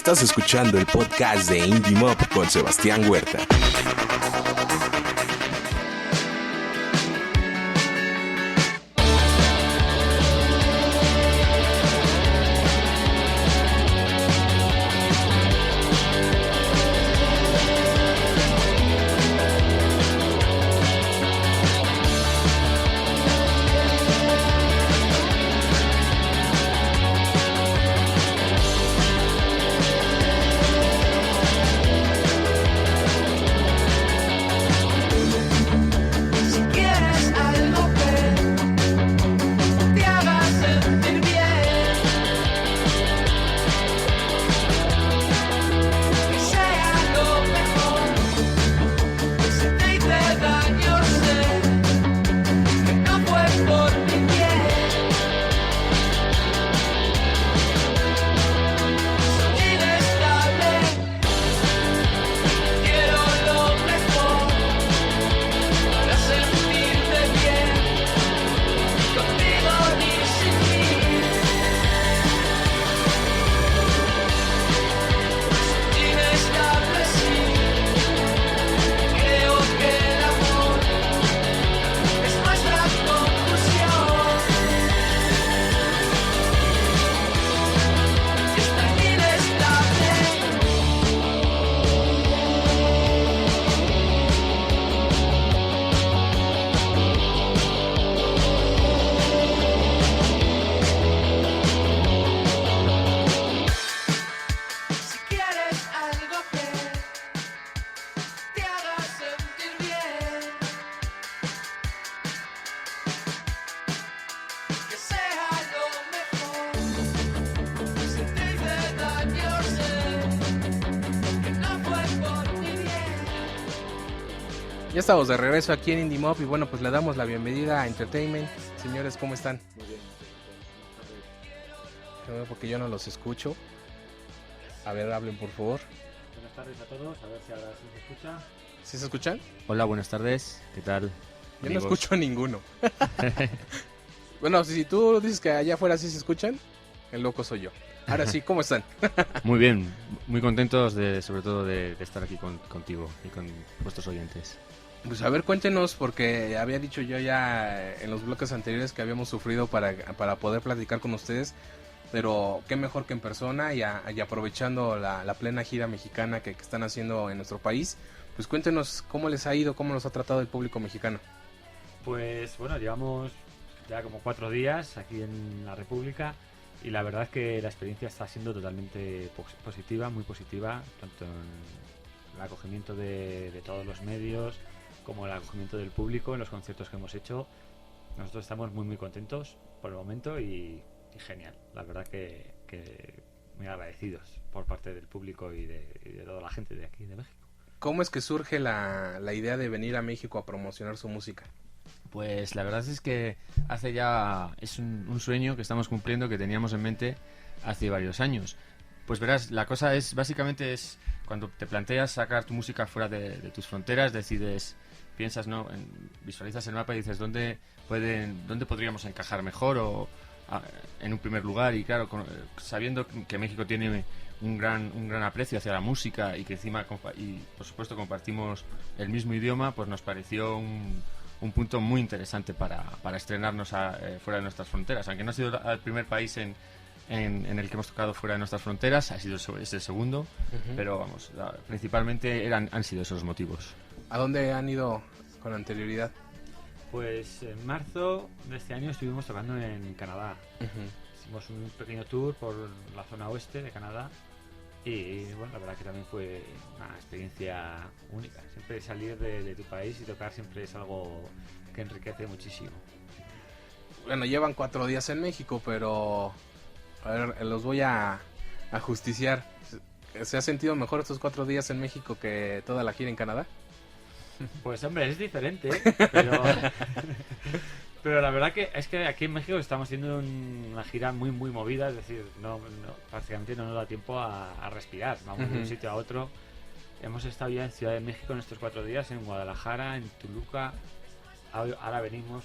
Estás escuchando el podcast de Indie Mob con Sebastián Huerta. Ya estamos de regreso aquí en Indie Mob y bueno, pues le damos la bienvenida a Entertainment. Señores, ¿cómo están? Muy bien. Porque yo no los escucho. A ver, hablen por favor. Buenas tardes a todos, a ver si ahora sí se escucha. ¿Sí se escuchan? Hola, buenas tardes, ¿qué tal? Yo amigos? no escucho a ninguno. Bueno, si tú dices que allá afuera sí se escuchan, el loco soy yo. Ahora sí, ¿cómo están? Muy bien, muy contentos sobre todo de estar aquí contigo y con vuestros oyentes. Pues a ver, cuéntenos, porque había dicho yo ya en los bloques anteriores que habíamos sufrido para poder platicar con ustedes, pero qué mejor que en persona y aprovechando la plena gira mexicana que están haciendo en nuestro país. Pues cuéntenos cómo les ha ido, cómo los ha tratado el público mexicano. Pues bueno, llevamos ya como 4 días aquí en la República y la verdad es que la experiencia está siendo totalmente positiva, muy positiva, tanto en el acogimiento de todos los medios como el acogimiento del público en los conciertos que hemos hecho. Nosotros estamos muy contentos por el momento y genial, la verdad que muy agradecidos por parte del público y de toda la gente de aquí de México. ¿Cómo es que surge la idea de venir a México a promocionar su música? Pues la verdad es que hace ya, es un sueño que estamos cumpliendo, que teníamos en mente hace varios años. Pues verás, la cosa es, básicamente es, cuando te planteas sacar tu música fuera de tus fronteras, piensas, ¿no? Visualizas el mapa y dices, ¿dónde podríamos encajar mejor en un primer lugar? Y claro, sabiendo que México tiene un gran aprecio hacia la música y que encima, y por supuesto compartimos el mismo idioma, pues nos pareció un punto muy interesante para estrenarnos fuera de nuestras fronteras. Aunque no ha sido el primer país en el que hemos tocado fuera de nuestras fronteras, ha sido ese segundo, pero vamos, principalmente han sido esos motivos. ¿A dónde han ido con anterioridad? Pues en marzo de este año estuvimos tocando en Canadá. Hicimos un pequeño tour por la zona oeste de Canadá y bueno, la verdad que también fue una experiencia única. Siempre salir de tu país y tocar siempre es algo que enriquece muchísimo. Bueno, llevan 4 días en México, pero a ver, los voy a justiciar. ¿Se ha sentido mejor estos 4 días en México que toda la gira en Canadá? Pues hombre, es diferente, pero la verdad que es que aquí en México estamos haciendo una gira muy movida, es decir, prácticamente no nos da tiempo a respirar, vamos de un sitio a otro. Hemos estado ya en Ciudad de México en estos 4 días, en Guadalajara, en Toluca, ahora venimos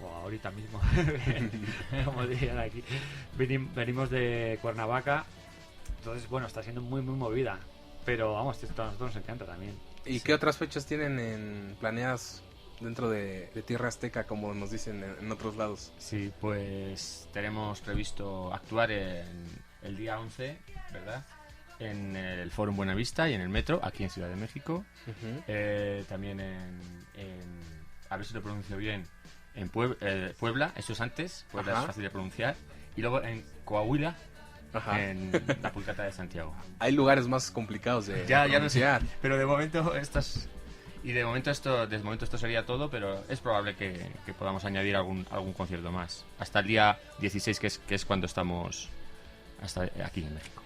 ahorita mismo, como dirían aquí, venimos de Cuernavaca Entonces, bueno, está siendo muy, muy movida. Pero vamos, esto a nosotros nos encanta también. ¿Y Sí. qué otras fechas tienen planeadas dentro de Tierra Azteca, como nos dicen en otros lados? Sí, pues tenemos previsto actuar el día 11, ¿verdad? En el Fórum Buenavista y en el Metro, aquí en Ciudad de México. Ujú. También a ver si lo pronuncio bien, en Puebla, eso es antes, Puebla Ajá. es fácil de pronunciar. Y luego en Coahuila, Ajá. en la Pulcata de Santiago. Hay lugares más complicados de Ya no sé, pronunciar. pero de momento de momento esto sería todo, pero es probable que podamos añadir algún concierto más. Hasta el día 16, que es cuando estamos hasta aquí en México.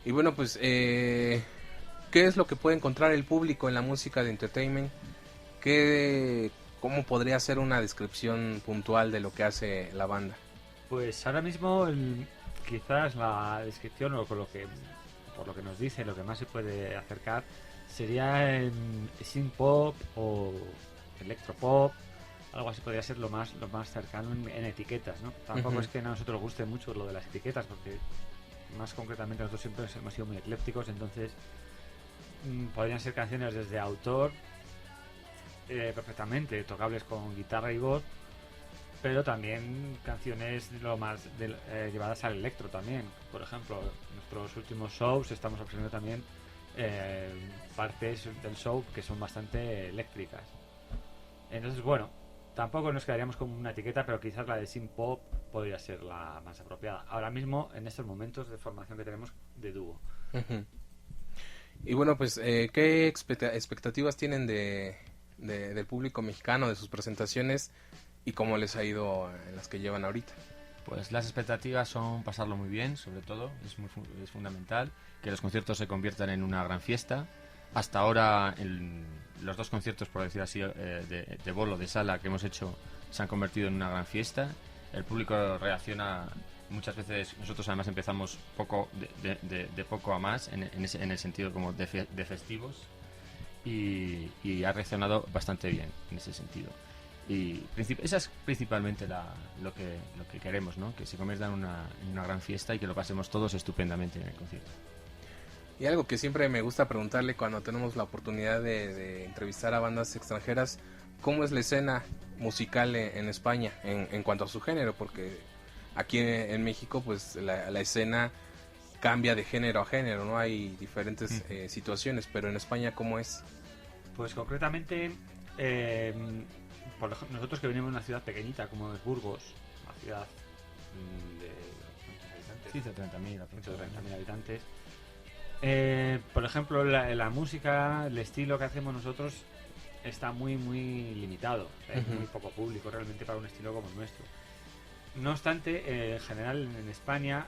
Y bueno, pues, ¿qué es lo que puede encontrar el público en la música de Entertainment? ¿Cómo podría ser una descripción puntual de lo que hace la banda? Pues ahora mismo quizás la descripción o por lo que nos dice, lo que más se puede acercar sería en synth pop o electropop, algo así podría ser lo más cercano en etiquetas, ¿no? Tampoco Ujú. es que a nosotros nos guste mucho lo de las etiquetas, porque más concretamente nosotros siempre hemos sido muy eclépticos, entonces podrían ser canciones desde autor perfectamente tocables con guitarra y voz, pero también canciones llevadas al electro también. Por ejemplo, en nuestros últimos shows estamos observando también partes del show que son bastante eléctricas. Entonces, bueno, tampoco nos quedaríamos con una etiqueta, pero quizás la de synth pop podría ser la más apropiada. Ahora mismo, en estos momentos de formación que tenemos de dúo. Ujú. Y bueno, pues, ¿qué expectativas tienen del público mexicano, de sus presentaciones y cómo les ha ido en las que llevan ahorita? Pues las expectativas son pasarlo muy bien, sobre todo, es fundamental, que los conciertos se conviertan en una gran fiesta. Hasta ahora los dos conciertos, por decir así, de bolo, de sala que hemos hecho, se han convertido en una gran fiesta. El público reacciona muchas veces, nosotros además empezamos de poco a más, en el sentido como de festivos, y ha reaccionado bastante bien en ese sentido. Y esa es principalmente lo que queremos, ¿no? Que se convierta en una gran fiesta y que lo pasemos todos estupendamente en el concierto. Y algo que siempre me gusta preguntarle cuando tenemos la oportunidad de entrevistar a bandas extranjeras, ¿cómo es la escena musical en España en cuanto a su género? Porque aquí en México, pues la escena cambia de género a género, ¿no? Hay diferentes situaciones, pero en España, ¿cómo es? Pues concretamente, nosotros que venimos de una ciudad pequeñita como es Burgos, una ciudad de ¿cuántos habitantes? Sí, de 30.000 130.000 habitantes. Por ejemplo, la música, el estilo que hacemos nosotros está muy, muy limitado. O sea, hay muy poco público realmente para un estilo como el nuestro. No obstante, en general en España,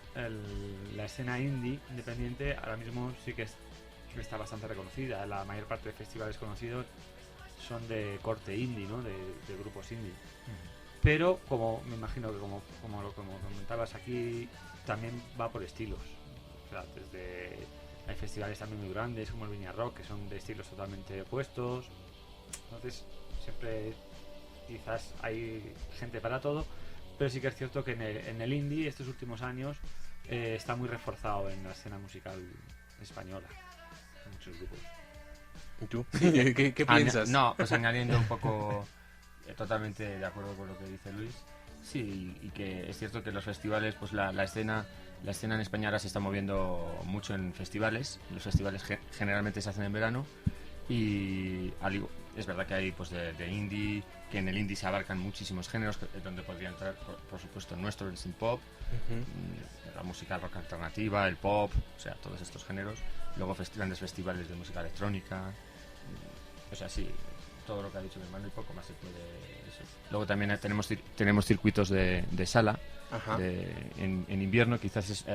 la escena indie independiente ahora mismo sí que está bastante reconocida. La mayor parte de festivales conocidos son de corte indie, ¿no? De grupos indie. Pero como me imagino que como comentabas aquí, también va por estilos. O sea, hay festivales también muy grandes como el Viña Rock, que son de estilos totalmente opuestos. Entonces siempre quizás hay gente para todo, pero sí que es cierto que en el indie estos últimos años está muy reforzado en la escena musical española, muchos grupos. ¿Y tú? ¿Qué piensas? No, pues añadiendo un poco, totalmente de acuerdo con lo que dice Luis. Sí, y que es cierto que los festivales, pues la escena en España ahora se está moviendo mucho en festivales. Los festivales generalmente se hacen en verano y es verdad que hay pues de indie, que en el indie se abarcan muchísimos géneros, donde podría entrar por supuesto el nuestro, el synth pop, la música rock alternativa, el pop, o sea, todos estos géneros. Luego grandes festivales de música electrónica, o sea, sí, todo lo que ha dicho mi hermano y poco más se puede eso. Luego también tenemos circuitos de sala. Ajá. En invierno quizás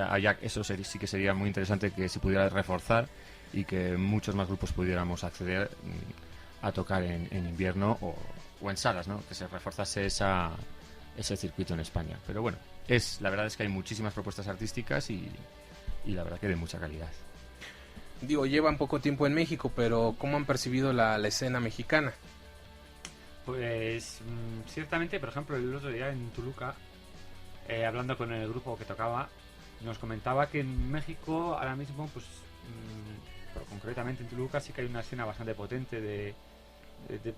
eso sí que sería muy interesante que se pudiera reforzar y que muchos más grupos pudiéramos acceder a tocar en invierno o en salas, ¿no? Que se reforzase ese circuito en España. Pero bueno, la verdad es que hay muchísimas propuestas artísticas y la verdad que de mucha calidad. Digo, llevan poco tiempo en México, pero ¿cómo han percibido la escena mexicana? Pues ciertamente, por ejemplo, el otro día en Toluca, hablando con el grupo que tocaba, nos comentaba que en México ahora mismo, pues pero concretamente en Toluca sí que hay una escena bastante potente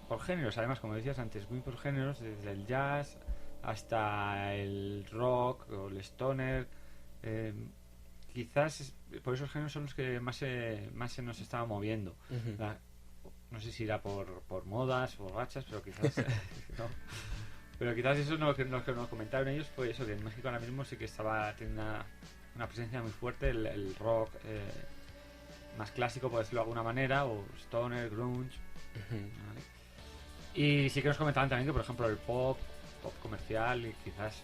por géneros, además, como decías antes, muy por géneros, desde el jazz hasta el rock o el stoner. Quizás por esos géneros son los que más se nos estaba moviendo. No sé si irá por modas o gachas, pero quizás no. Pero quizás eso lo que nos comentaron ellos fue eso, que en México ahora mismo sí que tiene una presencia muy fuerte el rock más clásico, por decirlo de alguna manera, o stoner, grunge. ¿Vale? Y sí que nos comentaban también que, por ejemplo, el pop comercial y quizás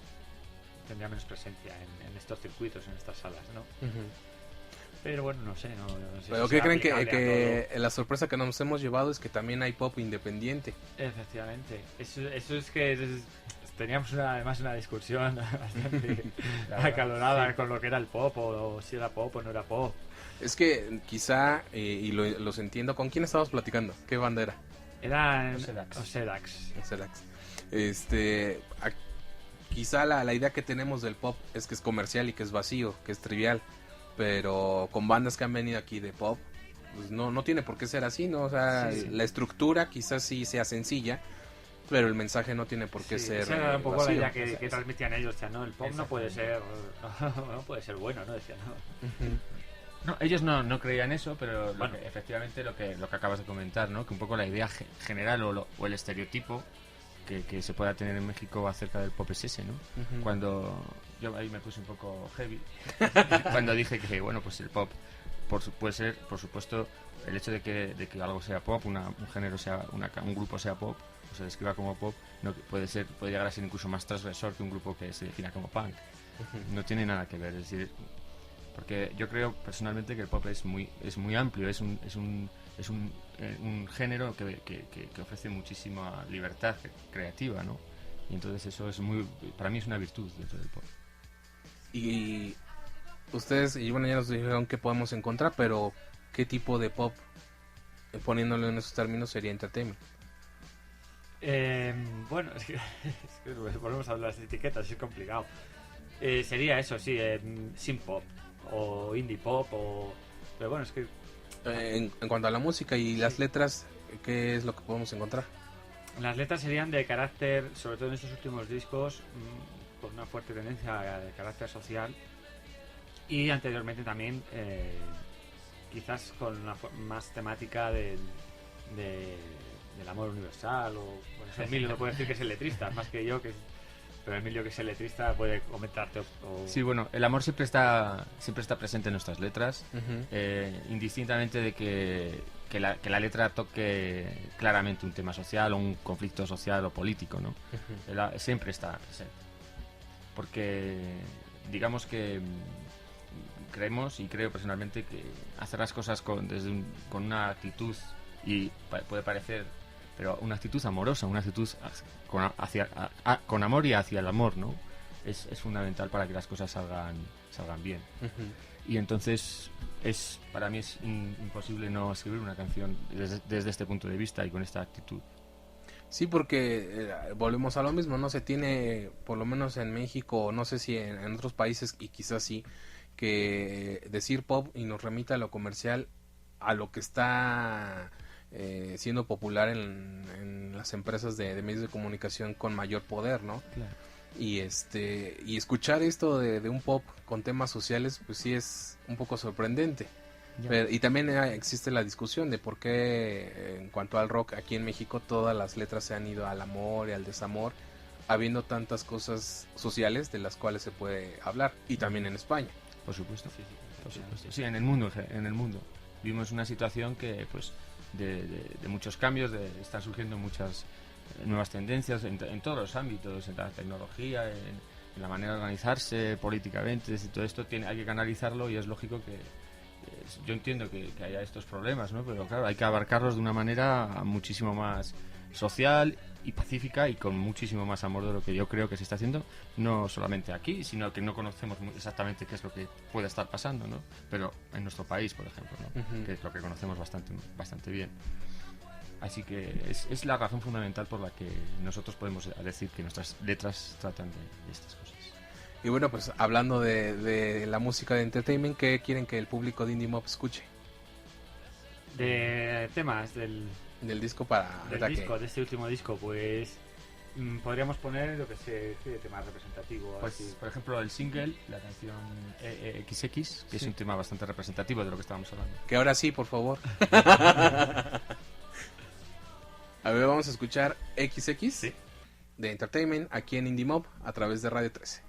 tendría menos presencia en estos circuitos, en estas salas, ¿no? Pero bueno, no sé. No sé ¿Pero si qué será creen aplicable que la sorpresa que nos hemos llevado es que también hay pop independiente? Efectivamente. Eso es que teníamos además una discusión bastante acalorada con lo que era el pop, o si era pop o no era pop. Es que quizá, y los entiendo, ¿con quién estabas platicando? ¿Qué banda era? Era Oserax. Oserax. Quizá la idea que tenemos del pop es que es comercial y que es vacío, que es trivial, pero con bandas que han venido aquí de pop, pues no tiene por qué ser así, ¿no? O sea, Sí. la estructura quizás sí sea sencilla, pero el mensaje no tiene por qué ser esa era un poco vacío. la idea que transmitían ellos, o sea, ¿no? El pop no puede ser bueno, ¿no? Decían, ¿no? No, ellos no creían eso, pero Bueno. efectivamente lo que acabas de comentar, ¿no? Que un poco la idea general o el estereotipo que se pueda tener en México acerca del pop es ese, ¿no? Cuando yo ahí me puse un poco heavy cuando dije que, bueno, pues el pop puede ser, por supuesto, el hecho de que algo sea pop, un género sea, un grupo sea pop, o se describa como pop, no puede llegar a ser incluso más transgresor que un grupo que se defina como punk. No tiene nada que ver, es decir, porque yo creo personalmente que el pop es muy amplio, es un género que ofrece muchísima libertad creativa, ¿no? Y entonces eso para mí es una virtud dentro del pop. Y ustedes, y bueno, ya nos dijeron qué podemos encontrar, pero ¿qué tipo de pop, poniéndolo en esos términos, sería entertainment? Bueno, es que volvemos a hablar de las etiquetas, es complicado. Sería eso, sí, synth pop o indie pop, pero bueno, es que En cuanto a la música y las letras, ¿qué es lo que podemos encontrar? las letras serían de carácter, sobre todo en estos últimos discos, con una fuerte tendencia de carácter social, y anteriormente también quizás con una más temática del amor universal, o bueno, eso Emilio no puede decir que es el letrista, más que yo, pero Emilio, que es el letrista, puede comentarte. Sí, bueno, el amor siempre está presente en nuestras letras, indistintamente de que la letra toque claramente un tema social o un conflicto social o político, ¿no? Siempre está presente. Porque digamos que creemos, y creo personalmente, que hacer las cosas con una actitud, y puede parecer, pero una actitud amorosa, una actitud con amor y hacia el amor, ¿no? Es fundamental para que las cosas salgan bien. Y entonces para mí es imposible no escribir una canción desde este punto de vista y con esta actitud. Sí, porque volvemos a lo mismo, no se tiene, por lo menos en México, no sé si en otros países, y quizás sí, que decir pop y nos remita a lo comercial, a lo que está siendo popular en las empresas de medios de comunicación con mayor poder, ¿no? Claro. Y escuchar esto de un pop con temas sociales, pues sí es un poco sorprendente. Y también existe la discusión de por qué, en cuanto al rock, aquí en México todas las letras se han ido al amor y al desamor, habiendo tantas cosas sociales de las cuales se puede hablar, y también en España. Por supuesto. Por supuesto. Sí, en el mundo. Vivimos una situación que, pues, de muchos cambios, están surgiendo muchas nuevas tendencias en todos los ámbitos, en la tecnología, en la manera de organizarse políticamente, todo esto hay que canalizarlo, y es lógico que yo entiendo que haya estos problemas, ¿no? Pero claro, hay que abarcarlos de una manera muchísimo más social y pacífica, y con muchísimo más amor de lo que yo creo que se está haciendo, no solamente aquí, sino que no conocemos exactamente qué es lo que puede estar pasando, ¿no? Pero en nuestro país, por ejemplo, ¿no? Que es lo que conocemos bastante bien. Así que es la razón fundamental por la que nosotros podemos decir que nuestras letras tratan de estas cosas. Y bueno, pues hablando de la música de entertainment, ¿qué quieren que el público de Indie Mob escuche? De temas del Del disco para... disco, de este último disco, pues podríamos poner lo que se de tema representativo. Pues, así. por ejemplo, el single, la canción XX, que es un tema bastante representativo de lo que estábamos hablando. Que ahora sí, por favor. A ver, vamos a escuchar XX Sí. de Entertainment aquí en Indie Mob a través de Radio 13.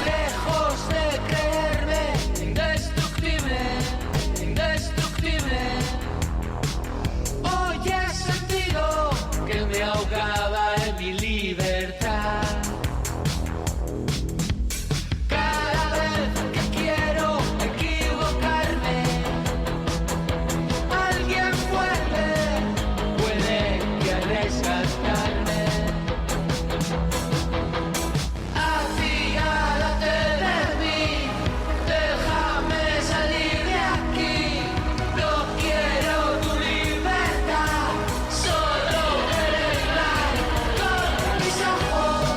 Lejos de creerme indestructible, indestructible, hoy he sentido que me ahogaba en mi libertad. Cada vez que quiero equivocarme, alguien puede que rescatarme. Apiádate de mí, déjame salir de aquí. No quiero tu libertad, solo verla con mis ojos.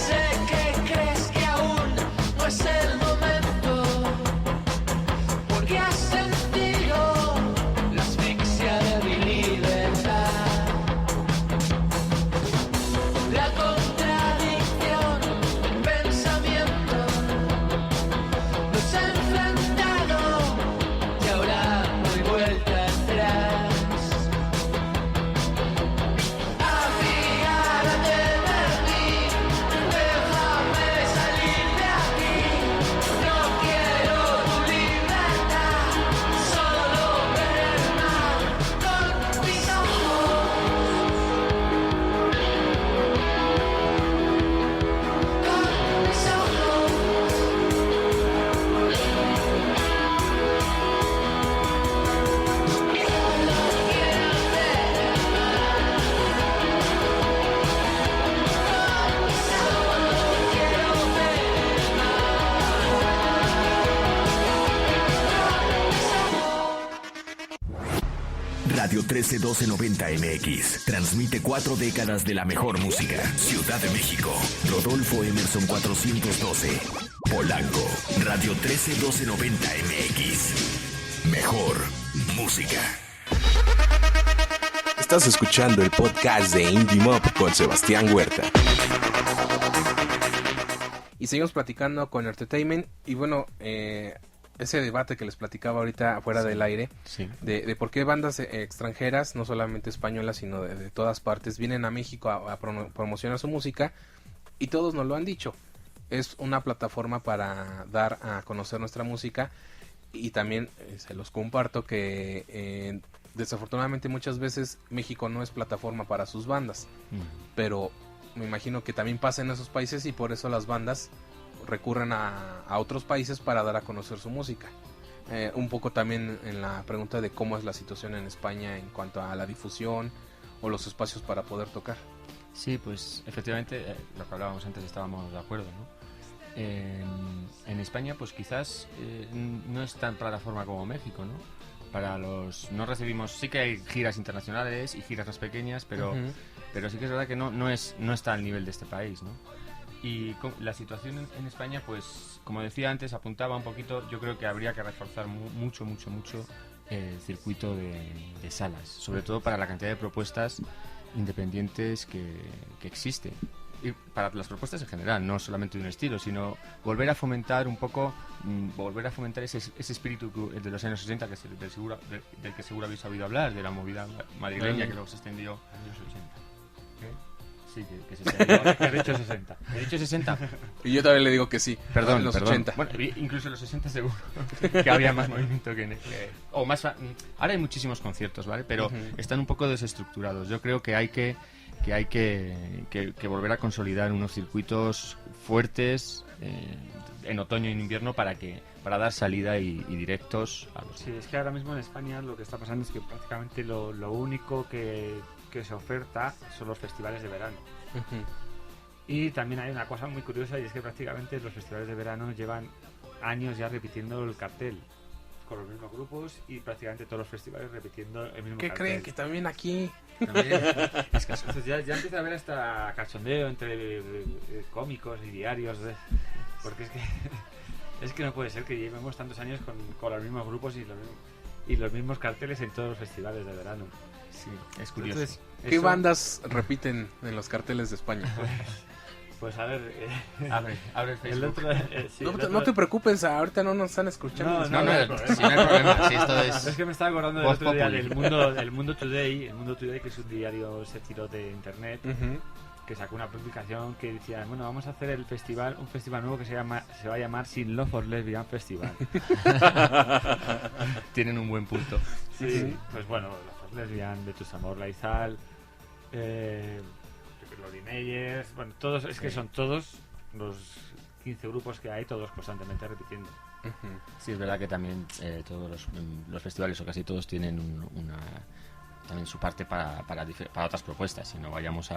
Sé que crees que aún no es el momento, porque has sentido la asfixia de mi libertad. La contradicción del pensamiento nos ha enfrentado y ahora no hay vuelta atrás. Apiádate de mí, déjame salir de aquí. No quiero tu libertad, solo ver el mar con mis ojos. Con mis Radio 13 1290 MX transmite 4 décadas de la mejor música. Ciudad de México, Rodolfo Emerson 412. Polanco, Radio 13 1290 MX. Mejor música. Estás escuchando el podcast de Indie Mob con Sebastián Huerta. Y seguimos platicando con Entertainment. Y bueno, ese debate que les platicaba ahorita fuera del aire, Sí. de por qué bandas extranjeras, no solamente españolas, sino de todas partes, vienen a México a promocionar su música, y todos nos lo han dicho. Es una plataforma para dar a conocer nuestra música, y también se los comparto que desafortunadamente muchas veces México no es plataforma para sus bandas, pero me imagino que también pasa en esos países, y por eso las bandas recurren a otros países para dar a conocer su música. Un poco también en la pregunta de cómo es la situación en España en cuanto a la difusión o los espacios para poder tocar. Sí, pues efectivamente, lo que hablábamos antes estábamos de acuerdo, ¿no? En España, pues quizás no es tan plataforma como México, ¿no? Para los... No recibimos... Sí que hay giras internacionales y giras más pequeñas, pero, Ujú. pero sí que es verdad que no está al nivel de este país, ¿no? Y la situación en España, pues, como decía antes, apuntaba un poquito, yo creo que habría que reforzar mucho el circuito de salas, sobre todo para la cantidad de propuestas independientes que existen. Y para las propuestas en general, no solamente de un estilo, sino volver a fomentar un poco, ese espíritu de los años 60 del que seguro habéis oído hablar, de la movida madrileña que luego se extendió. Años 80. Sí, que se Que he dicho 60. He dicho 60. Y yo también le digo que sí. Perdón, en los perdón. 80. Bueno, incluso en los 60 seguro que había más movimiento o más. Ahora hay muchísimos conciertos, ¿vale? Pero están un poco desestructurados. Yo creo que hay que volver a consolidar unos circuitos fuertes en otoño y en invierno para dar salida y directos a los. Sí, es que ahora mismo en España lo que está pasando es que prácticamente lo único que se oferta son los festivales de verano. Y también hay una cosa muy curiosa, y es que prácticamente los festivales de verano llevan años ya repitiendo el cartel con los mismos grupos, y prácticamente todos los festivales repitiendo el mismo ¿Qué cartel. creen? Que también aquí... También es que Entonces ya empieza a haber hasta cachondeo entre cómicos y diarios, porque es que no puede ser que llevemos tantos años con los mismos grupos y los mismos carteles en todos los festivales de verano. sí, es curioso. Entonces, ¿Qué eso, bandas repiten en los carteles de España? Pues a ver, Abre el el Facebook. otro, sí, No, el no otro- te preocupes, ahorita no nos están escuchando. No, No, hay no, problema. si no hay problema, si esto Es es. que me estaba acordando del Voz otro día populi. del Mundo Today, el Mundo Today, que es un diario sátiro de internet, Ujú. que sacó una publicación que decía, bueno, vamos a hacer un festival nuevo que se va a llamar Sin Love for Lesbian Festival. Tienen un buen punto. Sí, pues bueno, Love for Lesbian, Betus Amor Laizal, Lori Meyers, bueno, todos, es que son todos los 15 grupos que hay, todos constantemente repitiendo. Ujú. Sí, es verdad que también todos los festivales, o casi todos, tienen también su parte para otras propuestas, y no vayamos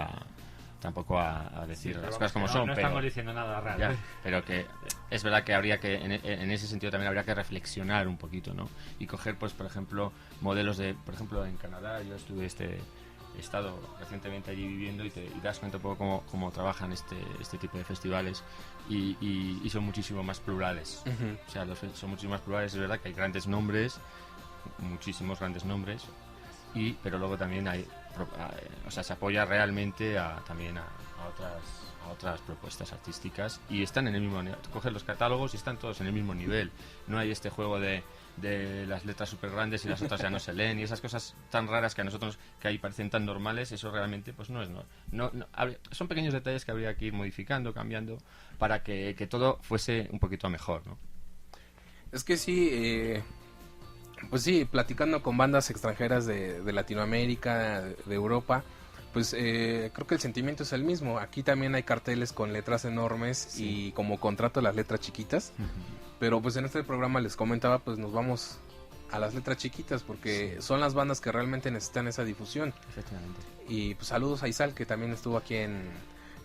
tampoco a decir Pero las vamos, cosas como que son, no pero, estamos diciendo nada raro. ya, pero que es verdad que habría que en ese sentido también habría que reflexionar un poquito, ¿no? Y coger, pues, por ejemplo, modelos por ejemplo, en Canadá yo he estado recientemente allí viviendo, y te das cuenta un poco cómo trabajan este tipo de festivales, y son muchísimo más plurales. Ujú. O sea, son muchísimo más plurales. Es verdad que hay grandes nombres, muchísimos grandes nombres, pero luego también se apoya realmente también a otras propuestas artísticas, y están en el mismo nivel. Coges los catálogos y están todos en el mismo nivel. No hay este juego de las letras súper grandes y las otras ya no se leen, y esas cosas tan raras que a nosotros que ahí parecen tan normales. Eso realmente pues no es son pequeños detalles que habría que ir modificando, cambiando, para que todo fuese un poquito mejor, ¿no? Es que sí, pues sí, platicando con bandas extranjeras de Latinoamérica, de Europa, pues creo que el sentimiento es el mismo. Aquí también hay carteles con letras enormes y como contrato las letras chiquitas. Pero pues en este programa les comentaba, pues nos vamos a las letras chiquitas, porque son las bandas que realmente necesitan esa difusión. Efectivamente. Y pues saludos a Isal, que también estuvo aquí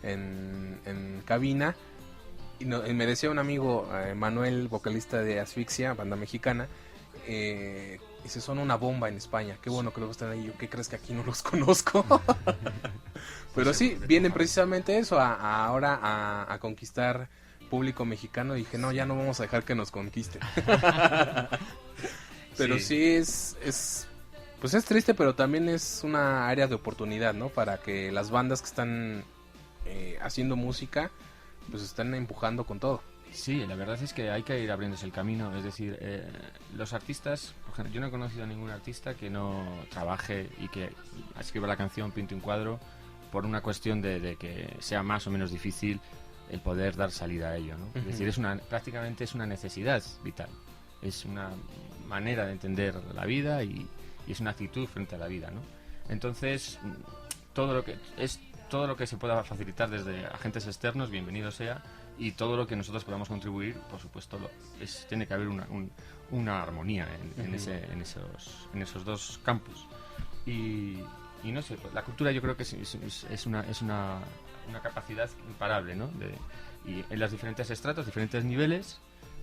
en cabina. Y me decía un amigo, Manuel, vocalista de Asfixia, banda mexicana, dice, son una bomba en España. Qué bueno que luego están ahí. Yo, ¿qué crees que aquí no los conozco? Pero sí, vienen precisamente eso, ahora a conquistar público mexicano. Y dije, no, ya no vamos a dejar que nos conquisten. Pero sí pues es triste, pero también es una área de oportunidad, ¿no? Para que las bandas que están haciendo música, pues están empujando con todo. Sí, la verdad es que hay que ir abriéndose el camino. Es decir, los artistas, por ejemplo, yo no he conocido a ningún artista que no trabaje y que escriba la canción, pinte un cuadro, por una cuestión de que sea más o menos difícil el poder dar salida a ello, ¿no? Es decir, prácticamente es una necesidad vital. Es una manera de entender la vida, y es una actitud frente a la vida, ¿no? Entonces, todo lo que se pueda facilitar desde agentes externos, bienvenido sea, y todo lo que nosotros podamos contribuir, por supuesto, tiene que haber una armonía en esos dos campos. Y no sé, pues, la cultura yo creo que es una capacidad imparable, ¿no? Y en los diferentes estratos, diferentes niveles,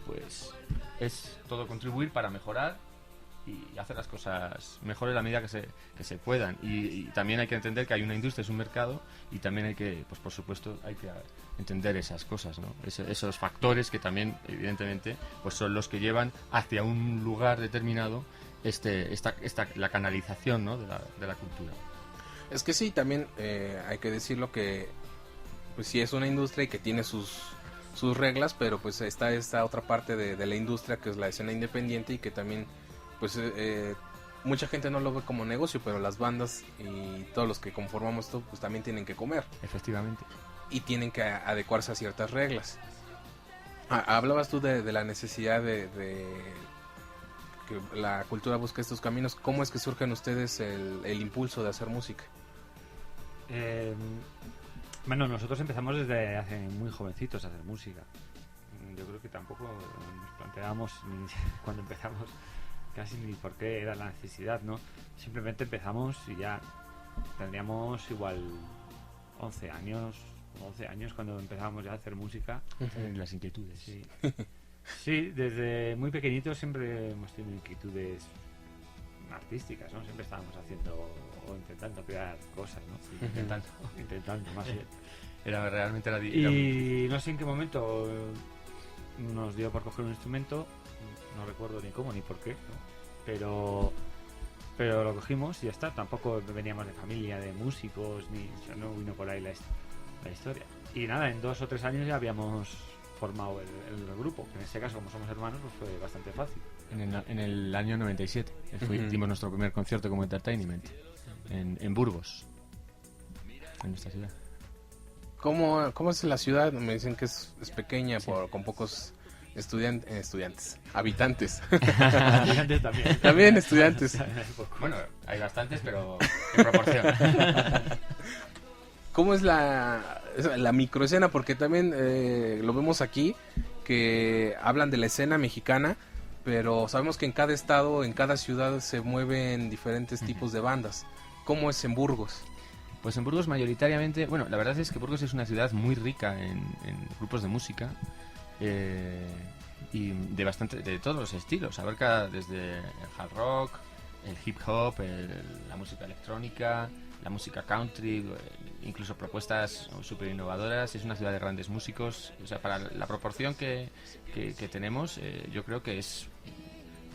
pues es todo contribuir para mejorar y hacer las cosas mejor en la medida que se puedan. Y también hay que entender que hay una industria, es un mercado, y también hay que, pues por supuesto, hay que entender esas cosas, ¿no? Esos factores que también, evidentemente, pues son los que llevan hacia un lugar determinado la canalización, ¿no? de la cultura. Es que sí, también hay que decirlo que pues sí es una industria y que tiene sus reglas, pero pues está esta otra parte de la industria, que es la escena independiente, y que también pues mucha gente no lo ve como negocio, pero las bandas y todos los que conformamos esto, pues también tienen que comer. Efectivamente. Y tienen que adecuarse a ciertas reglas. Hablabas tú de la necesidad de que la cultura busque estos caminos. ¿Cómo es que surge en ustedes el impulso de hacer música? Bueno, nosotros empezamos desde hace muy jovencitos a hacer música. Yo creo que tampoco nos planteábamos ni cuando empezamos casi ni por qué era la necesidad, ¿no? Simplemente empezamos y ya tendríamos igual 11 años cuando empezamos ya a hacer música. Las inquietudes. Sí. Sí, desde muy pequeñitos siempre hemos tenido inquietudes artísticas, ¿no? Siempre estábamos haciendo o intentando crear cosas, ¿no? Sí, intentando más bien. Realmente era y no sé en qué momento nos dio por coger un instrumento, no recuerdo ni cómo ni por qué, ¿no? Pero lo cogimos y ya está. Tampoco veníamos de familia de músicos, ni o sea, no vino por ahí la historia. Y nada, en 2 o 3 años ya habíamos formado el grupo. En este caso, como somos hermanos, pues fue bastante fácil. En el año 97 dimos nuestro primer concierto como Entertainment en Burgos, en nuestra ciudad. ¿Cómo es la ciudad? Me dicen que es pequeña, sí, con pocos estudiantes, habitantes. Estudiantes también. También estudiantes. Bueno, hay bastantes, pero en proporción. ¿Cómo es la microescena? Porque también lo vemos aquí, que hablan de la escena mexicana, pero sabemos que en cada estado, en cada ciudad se mueven diferentes tipos de bandas. ¿Cómo es en Burgos? Pues en Burgos mayoritariamente, bueno, la verdad es que Burgos es una ciudad muy rica en grupos de música y de todos los estilos. Abarca desde el hard rock, el hip hop, la música electrónica, la música country, incluso propuestas súper innovadoras. Es una ciudad de grandes músicos. O sea, para la proporción que tenemos, yo creo que es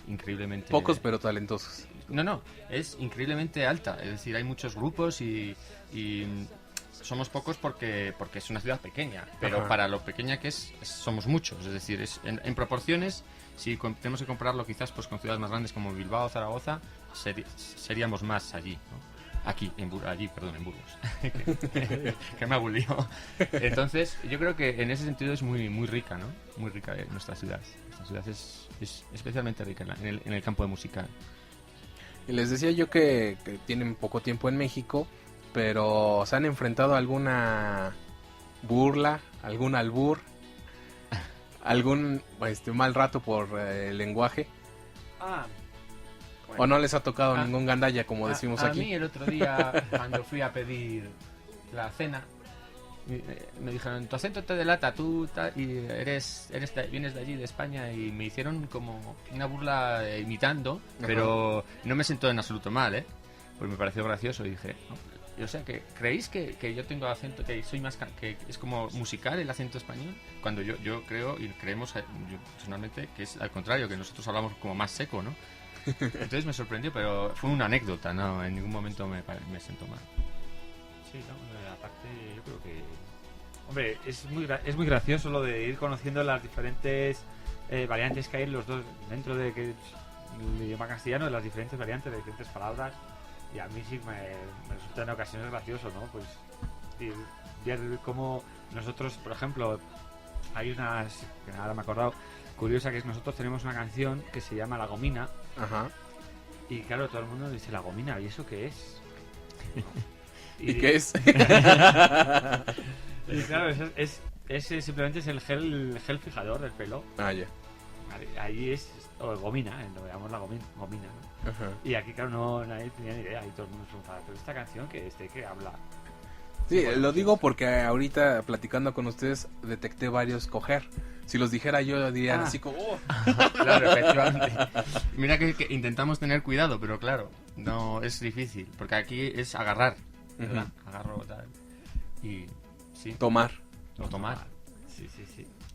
increíblemente... Pocos pero talentosos. No, es increíblemente alta. Es decir, hay muchos grupos y somos pocos porque es una ciudad pequeña. Pero Ajá, para lo pequeña que es somos muchos. Es decir, en proporciones, si tenemos que compararlo quizás pues con ciudades más grandes como Bilbao o Zaragoza, seríamos más allí, ¿no? Aquí, en Burgos, que me hago un lío. Entonces, yo creo que en ese sentido es muy muy rica, ¿no? Muy rica nuestra ciudad. Nuestra ciudad es especialmente rica en el campo de música. Y les decía yo que tienen poco tiempo en México, pero ¿se han enfrentado a alguna burla, algún albur, algún mal rato por el lenguaje? ¿O no les ha tocado ningún gandalla, como decimos aquí? A mí el otro día, cuando fui a pedir la cena, me dijeron, tu acento te delata, tú y vienes de allí, de España, y me hicieron como una burla imitando, pero no me sentó en absoluto mal, ¿eh? Pues me pareció gracioso y dije, no, o sea, que ¿creéis que yo tengo acento, que soy más que es como musical el acento español? Cuando yo creo y creemos, yo personalmente, que es al contrario, que nosotros hablamos como más seco, ¿no? Entonces me sorprendió, pero fue una anécdota, no, en ningún momento me sentó mal. Sí, no, aparte yo creo que... Hombre, es muy gracioso lo de ir conociendo las diferentes variantes que hay en los dos, dentro de que el idioma castellano, de las diferentes variantes, de diferentes palabras, y a mí sí me resulta en ocasiones gracioso, ¿no? Pues ver cómo nosotros, por ejemplo, hay unas, que ahora me he acordado, curiosa, que es nosotros tenemos una canción que se llama La Gomina. Ajá. Y claro, todo el mundo dice La Gomina, ¿y eso qué es? ¿Y qué es? Y claro, simplemente es el gel fijador del pelo. Ah, ya. Ahí es, o gomina, lo llamamos la gomina, ¿no? Ajá. Y aquí, claro, nadie tenía ni idea, y todo el mundo se preguntaba, pero esta canción ¿de qué habla? Sí, lo digo porque ahorita platicando con ustedes detecté varios coger. Si los dijera yo dirían así como... ¡Oh! Claro, efectivamente. Mira que intentamos tener cuidado, pero claro, no es difícil, porque aquí es agarrar, ¿verdad? Agarro tal. Y sí. Tomar. O tomar. Sí.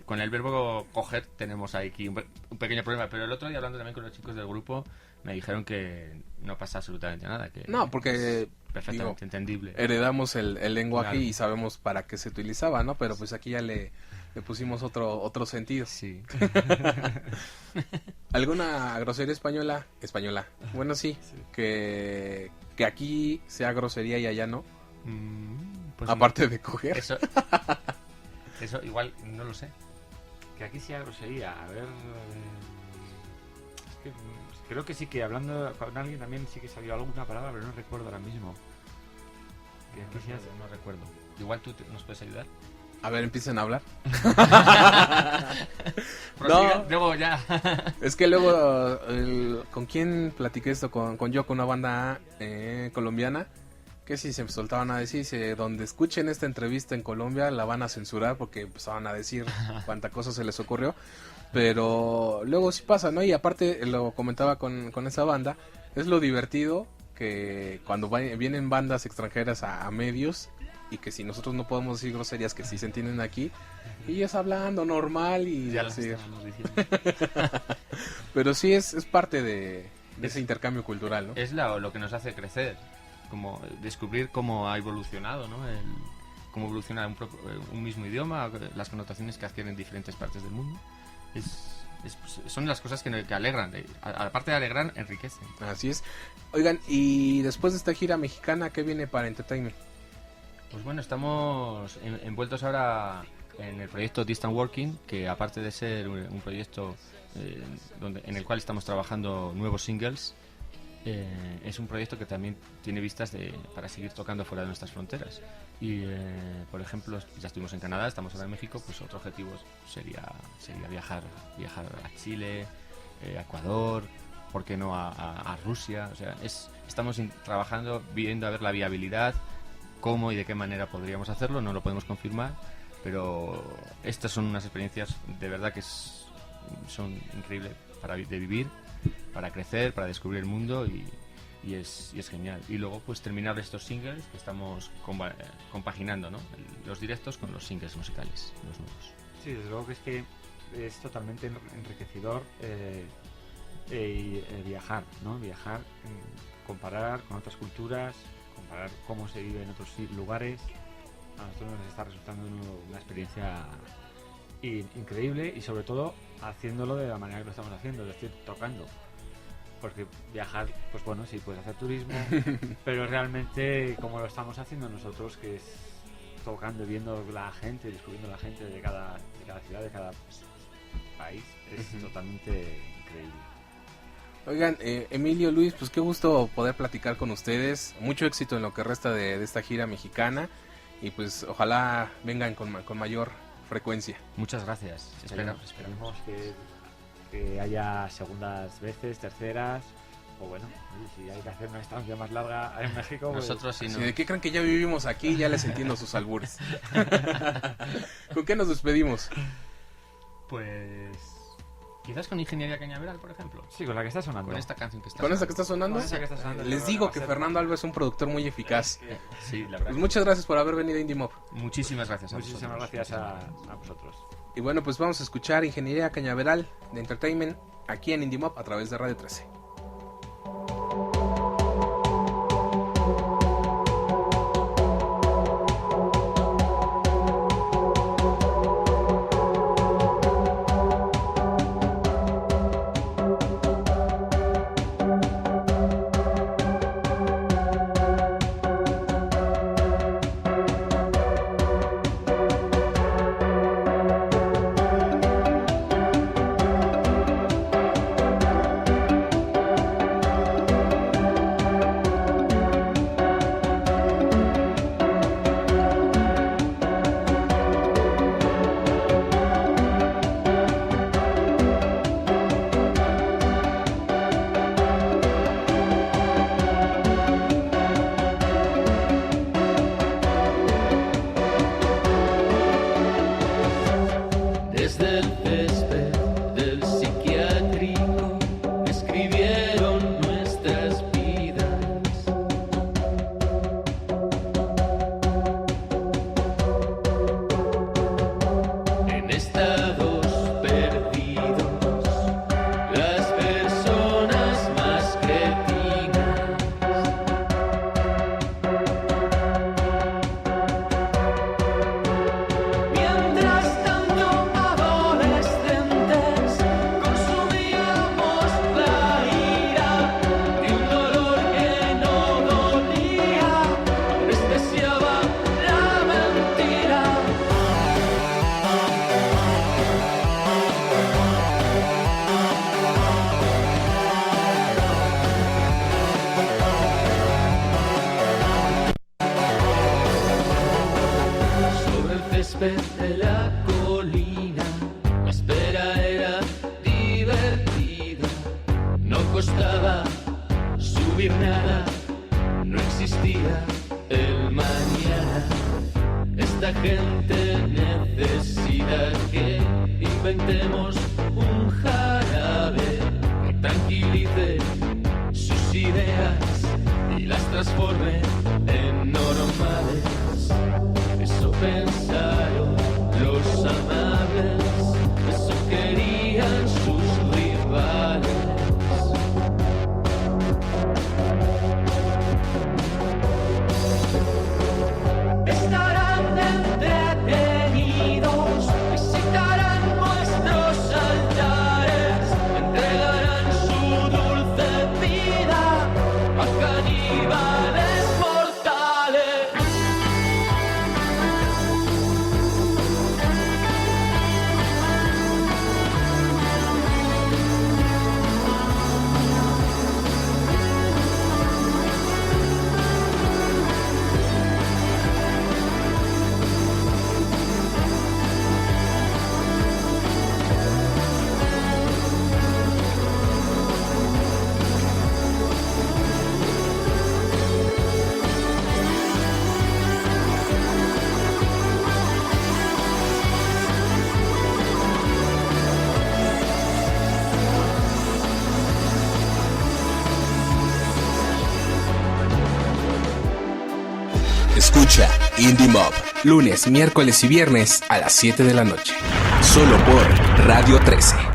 Con el verbo coger tenemos aquí un pequeño problema, pero el otro día hablando también con los chicos del grupo me dijeron que no pasa absolutamente nada, que No, porque es perfectamente entendible. Heredamos el lenguaje, Claro. y sabemos para qué se utilizaba, ¿no? Pero pues aquí ya le le pusimos otro sentido. Sí. ¿Alguna grosería española? Bueno, sí, que aquí sea grosería y allá no. Pues Aparte de coger. Eso igual, no lo sé. Que aquí sea grosería, a ver... es que creo que sí, que hablando con alguien también sí que salió alguna palabra, pero no recuerdo ahora mismo. Que aquí sea... No recuerdo. Igual tú nos puedes ayudar. A ver, empiecen a hablar. No. Luego ya. Es que luego, ¿con quién platiqué esto? Con una banda colombiana, que si se soltaban a decir, donde escuchen esta entrevista en Colombia la van a censurar porque empezaban a decir cuánta cosa se les ocurrió. Pero luego sí pasa, ¿no? Y aparte, lo comentaba con esa banda, es lo divertido que cuando vienen bandas extranjeras a medios, y que si nosotros no podemos decir groserías que sí se entienden aquí, y ellos hablando normal y Ya las así. estábamos diciendo. Pero sí es parte de ese intercambio cultural, ¿no? Es lo que nos hace crecer, como descubrir cómo ha evolucionado, ¿no? Cómo evoluciona un mismo idioma, las connotaciones que adquieren en diferentes partes del mundo. Son las cosas que alegran, aparte de alegrar, enriquecen. Así es. Oigan, y después de esta gira mexicana, ¿qué viene para Entertainment? Pues bueno, estamos envueltos ahora en el proyecto Distant Working, que aparte de ser un proyecto en el cual estamos trabajando nuevos singles, es un proyecto que también tiene vistas para seguir tocando fuera de nuestras fronteras. Y por ejemplo, ya estuvimos en Canadá, estamos ahora en México, pues otro objetivo sería viajar a Chile, a Ecuador, ¿por qué no a Rusia? O sea, estamos trabajando, viendo a ver la viabilidad, cómo y de qué manera podríamos hacerlo, no lo podemos confirmar, pero estas son unas experiencias de verdad que son increíbles de vivir, para crecer, para descubrir el mundo y es genial. Y luego pues terminar estos singles que estamos compaginando, ¿no? Los directos con los singles musicales, los nuevos. Sí, desde luego que es totalmente enriquecedor viajar, ¿no? Viajar, comparar con otras culturas, comparar cómo se vive en otros lugares. A nosotros nos está resultando una experiencia increíble y sobre todo haciéndolo de la manera que lo estamos haciendo, es decir, tocando. Porque viajar, pues bueno, sí, puedes hacer turismo, pero realmente como lo estamos haciendo nosotros, que es tocando, viendo la gente, descubriendo la gente de cada ciudad, de cada país, es totalmente increíble. Oigan, Emilio, Luis, pues qué gusto poder platicar con ustedes. Mucho éxito en lo que resta de esta gira mexicana. Y pues ojalá vengan con mayor frecuencia. Muchas gracias. Esperamos que haya segundas veces, terceras, o bueno, si hay que hacer una estancia más larga en México. Nosotros pues, sí, no. ¿de qué creen que ya vivimos aquí? Ya les entiendo sus albures. ¿Con qué nos despedimos? Pues quizás con Ingeniería Cañaveral, por ejemplo. Sí, con la que está sonando. Con esta canción que está ¿Con esta que está sonando? Con esa que está sonando. Les digo que Fernando Alba es un productor muy eficaz. Sí, la verdad. Pues muchas gracias por haber venido a Indie Mob. Muchísimas gracias a Muchísimas vosotros. gracias a vosotros. Y bueno, pues vamos a escuchar Ingeniería Cañaveral de Entertainment aquí en Indie Mob a través de Radio 13. Desde el césped del psiquiátrico escribieron nuestras vidas. En estados perdidos, las personas más cretinas. Mientras tanto la colina. La espera era divertida, no costaba subir nada, no existía el mañana. Esta gente necesita que inventemos un jarabe que tranquilice sus ideas y las transforme en normales. Eso pensaron los amables, eso querían sus rivales. Estarán entretenidos, visitarán nuestros altares, entregarán su dulce vida a caníbales mortales. Escucha Indie Mob, lunes, miércoles y viernes a las 7 de la noche. Solo por Radio 13.